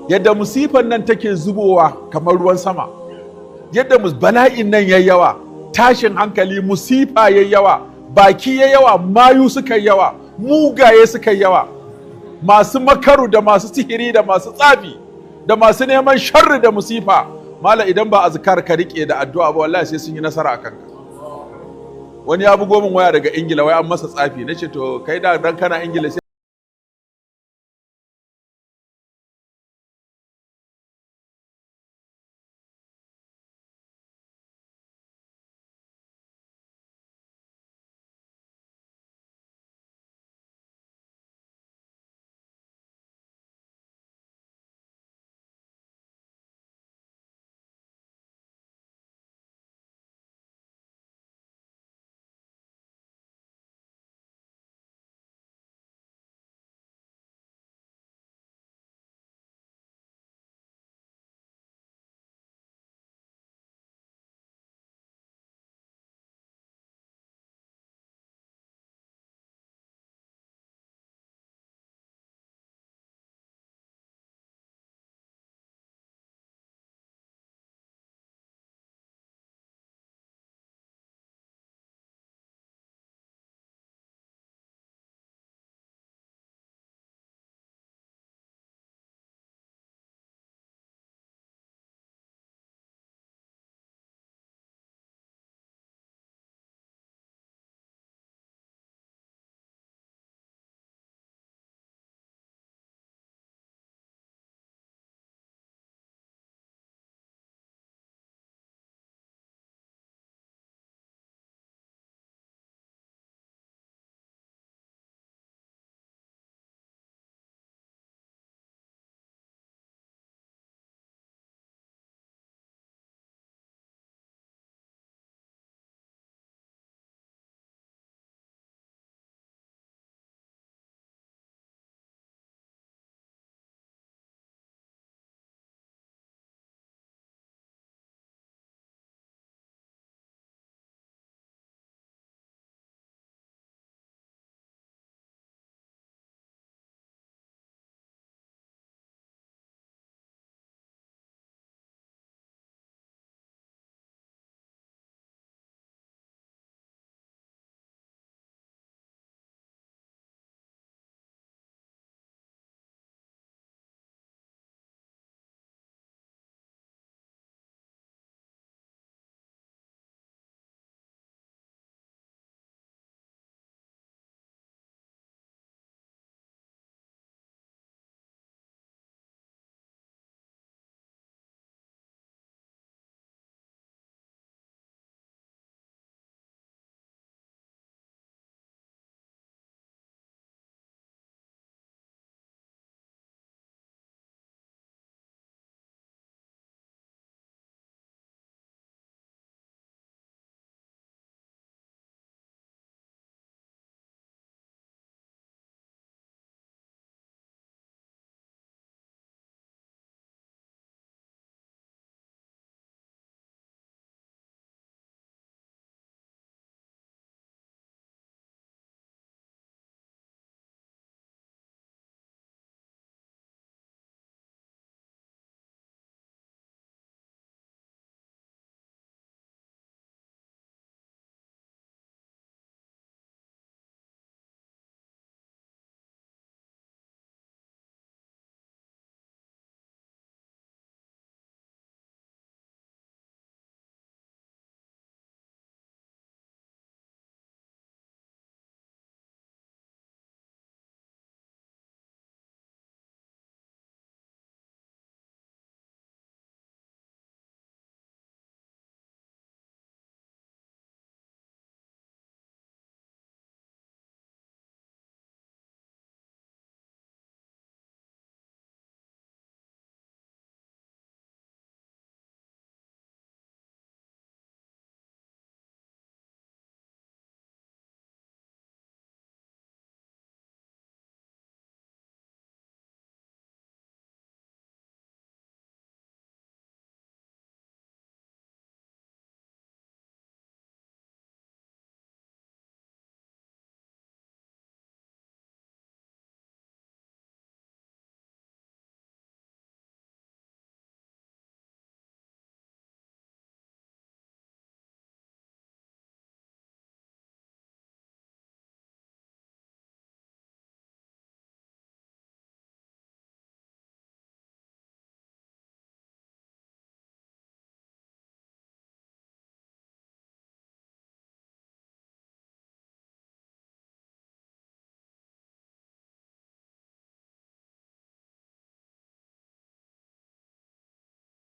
yadda musifan nan take zubowa kamar ruwan sama, yadda bala'in nan yayi yawa, tashin hankali, musifa yayi yawa, baki yayi yawa, mayu suka yi yawa, mugaye suka yi yawa, masu makaru da masu sihiri da masu tsafi da masu neman sharri da musifa. Mala idan ba azkar ka rike da addu'a ba wallahi sai sun yi nasara akan ka. Wani ya bugo min waya daga Ingila, wai an masa tsafi, nace to kai da dan kana Ingila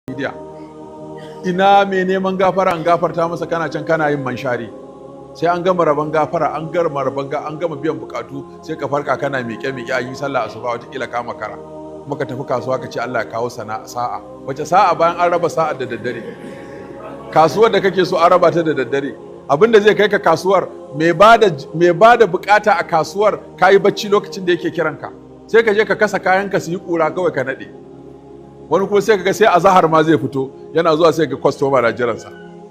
media. Ina mai neman gafara an gafarta masa, kana can kana yin manshari. Sai an gama rabon gafara, an gama an gama biyan bukatu, sai ka farka kana miƙe an yi sallah asuba, wataƙila ka makara. Muka tafi kasuwa ka ce Allah ya kawo sa'a. Wace sa'a bayan an raba sa'a da daddare? Kasuwar da kake so an raba ta da daddare. Abin da zai kai ka kasuwar, mai bada bukata a kasuwar ka yi bacci lokacin da yake kiranka. Sai ka je ka kasa kayanka su yi ƙura kawai ka naɗe. Wani kuma sai ka ga sai azahar ma zai fito, yana zuwa sai ga kwastoma na jiransa.